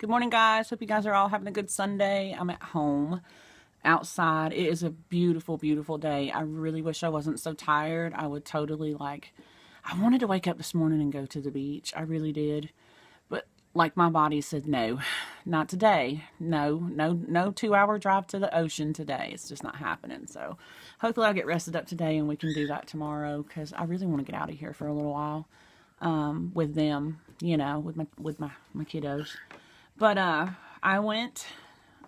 Good morning, guys. Hope you guys are all having a good Sunday. I'm at home outside. It is a beautiful, beautiful day. I really wish I wasn't so tired. I would totally I wanted to wake up this morning and go to the beach. I really did. But my body said, no, not today. No, no, no 2 hour drive to the ocean today. It's just not happening. So hopefully I'll get rested up today and we can do that tomorrow because I really want to get out of here for a little while with them, with my kiddos. But I went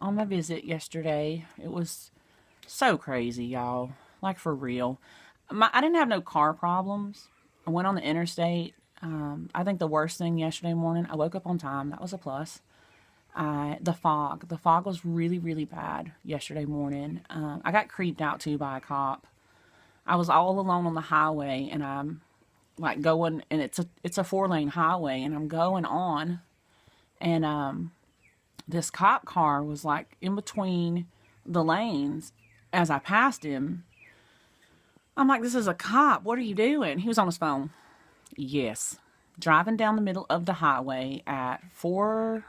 on my visit yesterday. It was so crazy, y'all. Like, for real. I didn't have no car problems. I went on the interstate. I think the worst thing yesterday morning, I woke up on time. That was a plus. The fog. The fog was really, really bad yesterday morning. I got creeped out too by a cop. I was all alone on the highway, and I'm going, and it's a 4-lane highway, and I'm going on. And this cop car was in between the lanes as I passed him. I'm like, this is a cop. What are you doing? He was on his phone. Yes. Driving down the middle of the highway at 4:15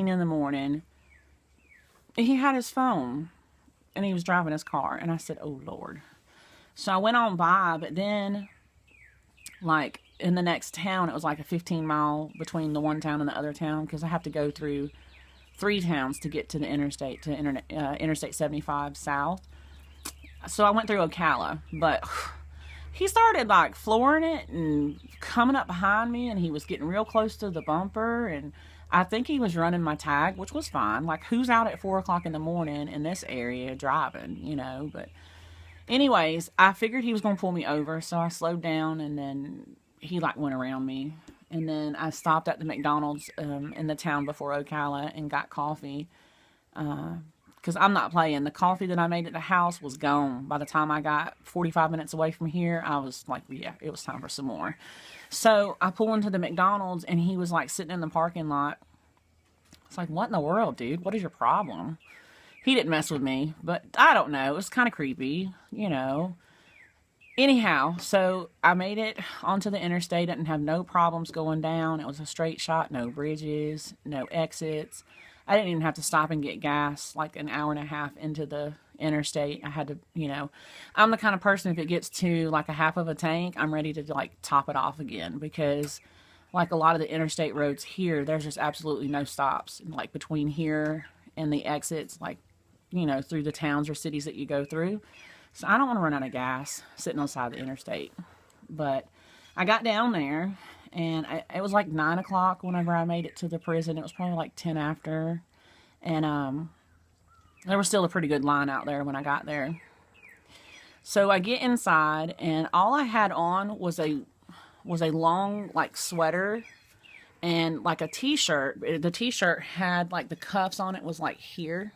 in the morning. He had his phone and he was driving his car. And I said, oh, Lord. So I went on by, but then in the next town, it was a 15-mile between the one town and the other town because I have to go through 3 towns to get to the interstate, to Interstate 75 South. So I went through Ocala, but he started flooring it and coming up behind me, and he was getting real close to the bumper, and I think he was running my tag, which was fine. Who's out at 4 o'clock in the morning in this area driving, but anyways, I figured he was going to pull me over, so I slowed down, and then he went around me. And then I stopped at the McDonald's in the town before Ocala and got coffee. Because I'm not playing. The coffee that I made at the house was gone. By the time I got 45 minutes away from here, I was yeah, it was time for some more. So I pull into the McDonald's, and he was sitting in the parking lot. It's what in the world, dude? What is your problem? He didn't mess with me, but I don't know. It was kind of creepy, Anyhow, so I made it onto the interstate. I didn't have no problems going down. It was a straight shot, no bridges, no exits. I didn't even have to stop and get gas an hour and a half into the interstate. I had to, I'm the kind of person, if it gets to a half of a tank, I'm ready to top it off again because a lot of the interstate roads here, there's just absolutely no stops. Between here and the exits, through the towns or cities that you go through. So I don't want to run out of gas sitting on the side of the interstate. But I got down there, and it was 9 o'clock whenever I made it to the prison. It was probably 10 after. And there was still a pretty good line out there when I got there. So I get inside, and all I had on was a long sweater and a t-shirt. The t-shirt had the cuffs on it was here,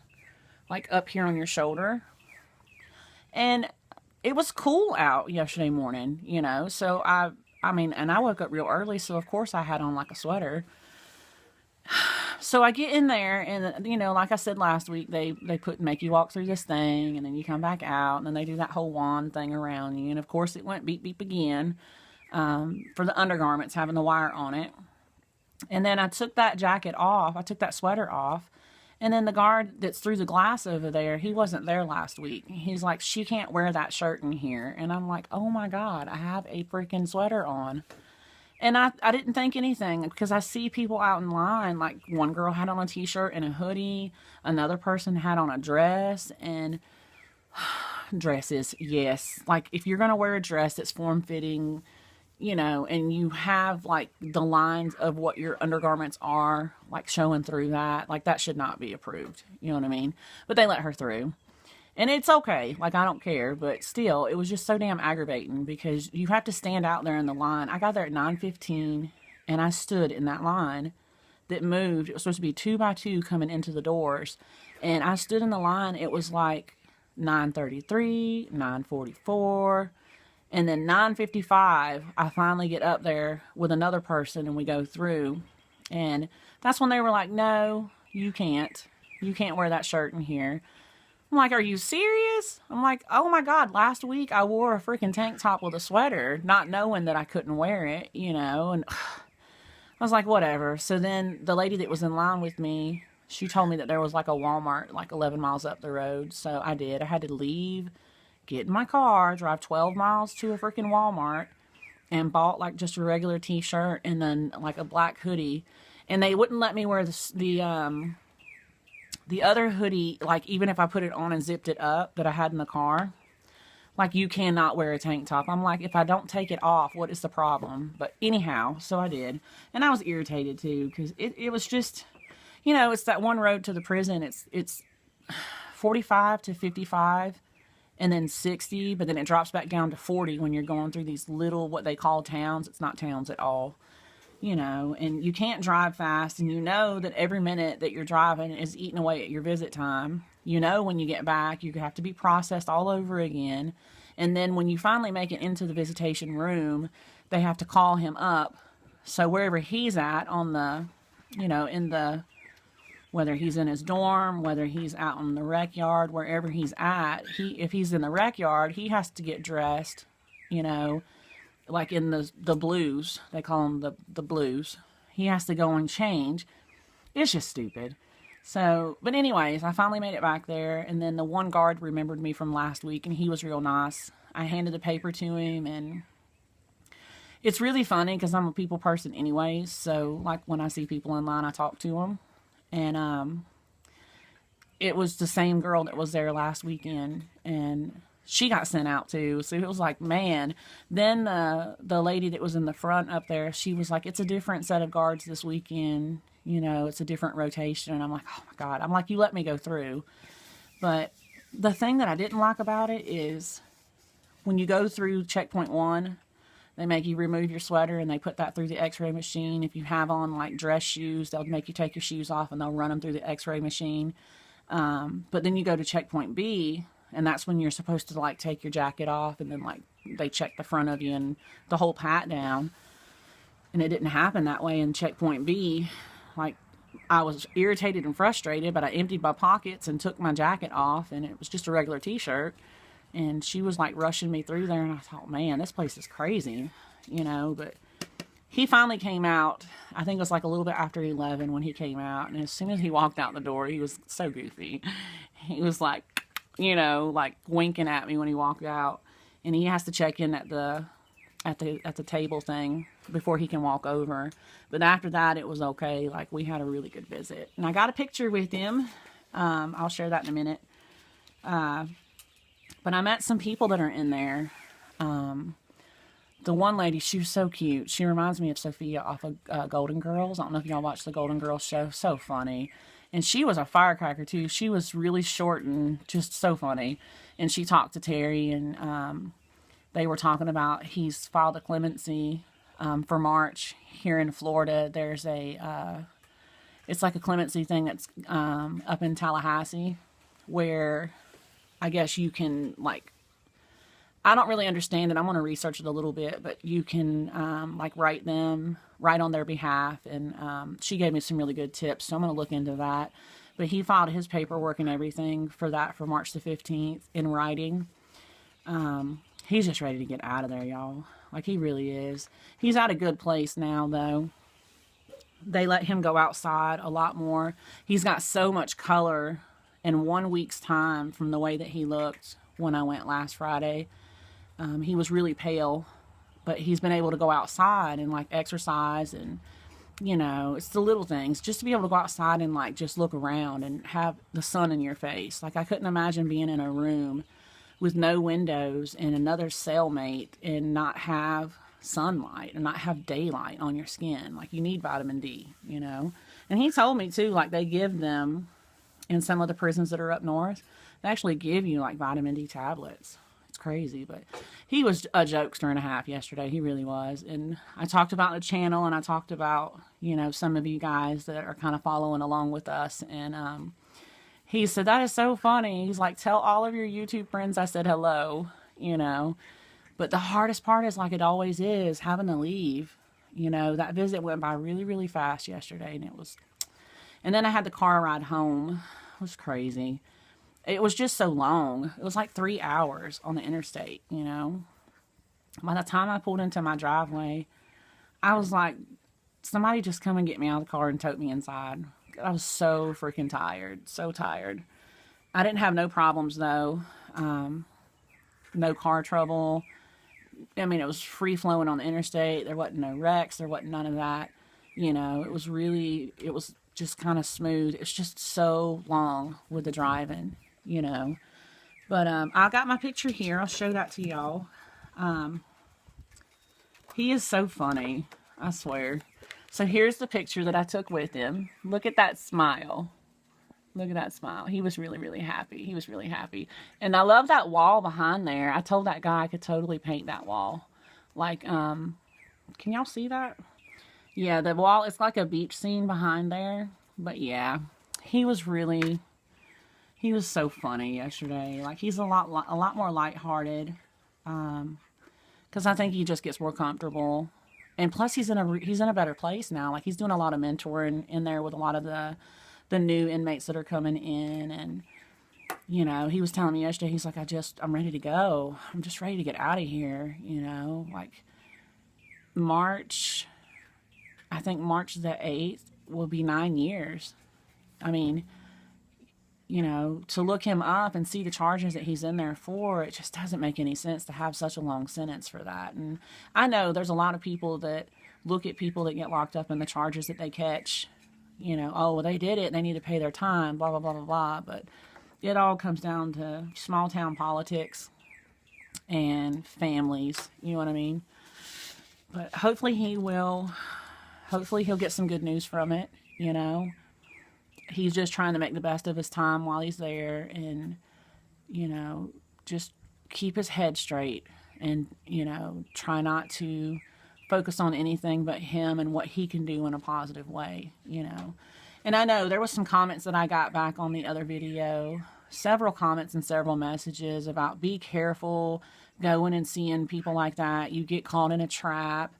up here on your shoulder. And it was cool out yesterday morning, so I mean, and I woke up real early, so of course I had on a sweater. So I get in there, and like I said last week, they make you walk through this thing, and then you come back out, and then they do that whole wand thing around you, and of course it went beep beep again for the undergarments having the wire on it. And then I took that jacket off, I took that sweater off. And then the guard that's through the glass over there, he wasn't there last week. He's like, she can't wear that shirt in here. And I'm like, oh my God, I have a freaking sweater on. And I didn't think anything because I see people out in line. One girl had on a t-shirt and a hoodie. Another person had on a dress and dresses. Yes. If you're going to wear a dress that's form-fitting, and you have the lines of what your undergarments are showing through that, that should not be approved. You know what I mean? But they let her through, and it's okay. I don't care, but still, it was just so damn aggravating because you have to stand out there in the line. I got there at 9:15, and I stood in that line that moved. It was supposed to be 2 by 2 coming into the doors, and I stood in the line. It was 9:33, 9:44. And then 9:55, I finally get up there with another person and we go through. And that's when they were like, no, you can't. You can't wear that shirt in here. I'm like, are you serious? I'm like, oh my God, last week I wore a freaking tank top with a sweater, not knowing that I couldn't wear it, And I was like, whatever. So then the lady that was in line with me, she told me that there was like a Walmart like 11 miles up the road. So I did. I had to leave, get in my car, drive 12 miles to a freaking Walmart, and bought like just a regular t-shirt and then like a black hoodie. And they wouldn't let me wear the other hoodie, like even if I put it on and zipped it up that I had in the car. Like, you cannot wear a tank top. I'm like, if I don't take it off, what is the problem? But anyhow, so I did. And I was irritated too, because it was just, you know, it's that one road to the prison. It's 45 to 55 and then 60, but then it drops back down to 40 when you're going through these little, what they call towns. It's not towns at all, you know, and you can't drive fast. And you know that every minute that you're driving is eating away at your visit time. You know, when you get back, you have to be processed all over again. And then when you finally make it into the visitation room, they have to call him up. So wherever he's at on the, you know, in the, whether he's in his dorm, whether he's out in the rec yard, wherever he's at, if he's in the rec yard, he has to get dressed, you know, like in the blues. They call them the blues. He has to go and change. It's just stupid. So, but anyways, I finally made it back there, and then the one guard remembered me from last week, and he was real nice. I handed the paper to him, and it's really funny because I'm a people person anyways, so like when I see people in line, I talk to them. And it was the same girl that was there last weekend, and she got sent out too. So it was like, man. Then the lady that was in the front up there, she was like, it's a different set of guards this weekend. You know, it's a different rotation. And I'm like, oh my God. I'm like, you let me go through. But the thing that I didn't like about it is when you go through checkpoint 1, they make you remove your sweater and they put that through the x-ray machine. If you have on like dress shoes, they'll make you take your shoes off and they'll run them through the x-ray machine. But then you go to checkpoint B, and that's when you're supposed to like take your jacket off, and then like they check the front of you and the whole pat down. And it didn't happen that way in checkpoint B. Like, I was irritated and frustrated, but I emptied my pockets and took my jacket off, and it was just a regular t-shirt. And she was like rushing me through there, and I thought, man, this place is crazy, you know. But he finally came out. I think it was like a little bit after 11 when he came out, and as soon as he walked out the door, he was so goofy. He was like, you know, like winking at me when he walked out, and he has to check in at the table thing before he can walk over. But after that, it was okay. Like, we had a really good visit, and I got a picture with him. I'll share that in a minute. But I met some people that are in there. The one lady, she was so cute. She reminds me of Sophia off of Golden Girls. I don't know if y'all watched the Golden Girls show. So funny. And she was a firecracker too. She was really short and just so funny. And she talked to Terry, and they were talking about he's filed a clemency for March here in Florida. There's it's like a clemency thing that's up in Tallahassee, where I guess you can, like, I don't really understand it. I'm going to research it a little bit, but you can like write on their behalf. And she gave me some really good tips, so I'm going to look into that. But he filed his paperwork and everything for that for March the 15th in writing. He's just ready to get out of there, y'all. Like, he really is. He's at a good place now, though. They let him go outside a lot more. He's got so much color in 1 week's time from the way that he looked when I went last Friday. He was really pale, but he's been able to go outside and like exercise, and you know, it's the little things, just to be able to go outside and like just look around and have the sun in your face. Like, I couldn't imagine being in a room with no windows and another cellmate and not have sunlight and not have daylight on your skin. Like, you need vitamin D, you know. And he told me too, like, they give them in some of the prisons that are up north, they actually give you like vitamin D tablets. It's crazy. But he was a jokester and a half yesterday. He really was. And I talked about the channel, and I talked about, you know, some of you guys that are kind of following along with us. And he said, that is so funny. He's like, tell all of your YouTube friends I said hello, you know. But the hardest part is, like it always is, having to leave. You know, that visit went by really, really fast yesterday, and then I had the car ride home. It was crazy. It was just so long. It was like 3 hours on the interstate, you know. By the time I pulled into my driveway, I was like, somebody just come and get me out of the car and tote me inside. I was so freaking tired. So tired. I didn't have no problems, though. No car trouble. I mean, it was free flowing on the interstate. There wasn't no wrecks. There wasn't none of that. You know, it was just kind of smooth. It's just so long with the driving, you know. But I got my picture here. I'll show that to y'all. He is so funny, I swear. So here's the picture that I took with him. Look at that smile. Look at that smile. He was really, really happy. He was really happy. And I love that wall behind there. I told that guy I could totally paint that wall. Like, can y'all see that? Yeah, the wall, it's like a beach scene behind there. But yeah, he was so funny yesterday. Like, he's a lot more lighthearted. Because I think he just gets more comfortable. And plus, he's in a better place now. Like, he's doing a lot of mentoring in there with a lot of the new inmates that are coming in. And, you know, he was telling me yesterday, he's like, I'm ready to go. I'm just ready to get out of here, you know. Like, I think March the 8th will be 9 years. I mean, you know, to look him up and see the charges that he's in there for, it just doesn't make any sense to have such a long sentence for that. And I know there's a lot of people that look at people that get locked up and the charges that they catch, you know, oh, well, they did it, they need to pay their time, blah, blah, blah, blah, blah. But it all comes down to small town politics and families, you know what I mean? But hopefully he'll get some good news from it, you know. He's just trying to make the best of his time while he's there and, you know, just keep his head straight and, you know, try not to focus on anything but him and what he can do in a positive way, you know. And I know there was some comments that I got back on the other video, several comments and several messages about be careful going and seeing people like that. You get caught in a trap.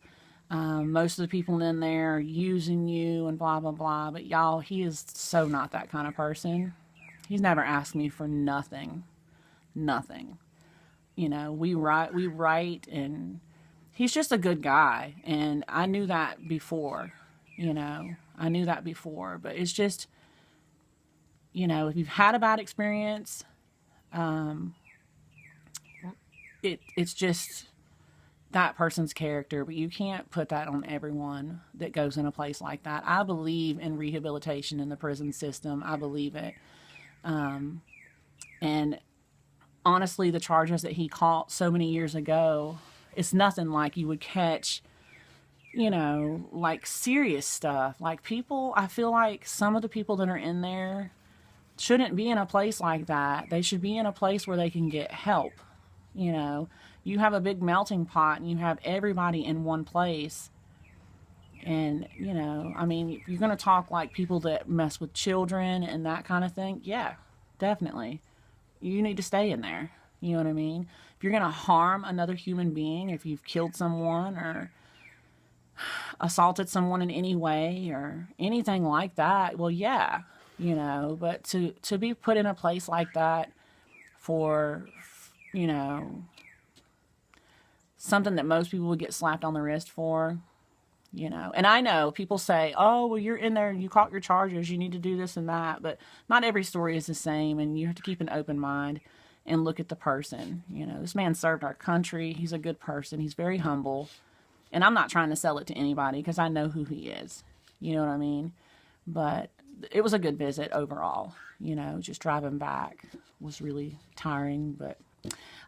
Most of the people in there are using you and blah, blah, blah. But y'all, he is so not that kind of person. He's never asked me for nothing. Nothing. You know, we write, and he's just a good guy. And I knew that before, you know. I knew that before. But it's just, you know, if you've had a bad experience, it's just that person's character, but you can't put that on everyone that goes in a place like that. I believe in rehabilitation in the prison system. I believe it. And honestly, the charges that he caught so many years ago, it's nothing like you would catch, you know, like serious stuff. Like people, I feel like some of the people that are in there shouldn't be in a place like that. They should be in a place where they can get help, you know. You have a big melting pot and you have everybody in one place. And, you know, I mean, if you're going to talk like people that mess with children and that kind of thing, yeah, definitely. You need to stay in there. You know what I mean? If you're going to harm another human being, if you've killed someone or assaulted someone in any way or anything like that, well, yeah, you know, but to be put in a place like that for, you know, something that most people would get slapped on the wrist for, you know. And I know people say, oh, well, you're in there and you caught your charges, you need to do this and that. But not every story is the same, and you have to keep an open mind and look at the person. You know, this man served our country. He's a good person. He's very humble. And I'm not trying to sell it to anybody because I know who he is. You know what I mean? But it was a good visit overall. You know, just driving back was really tiring, but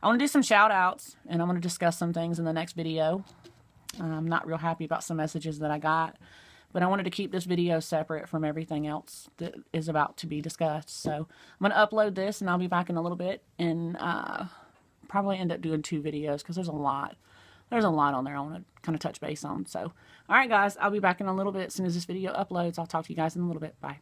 I want to do some shout outs and I'm going to discuss some things in the next video. I'm not real happy about some messages that I got, but I wanted to keep this video separate from everything else that is about to be discussed. So I'm going to upload this and I'll be back in a little bit and probably end up doing 2 videos because there's a lot. There's a lot on there I want to kind of touch base on. So, all right, guys, I'll be back in a little bit as soon as this video uploads. I'll talk to you guys in a little bit. Bye.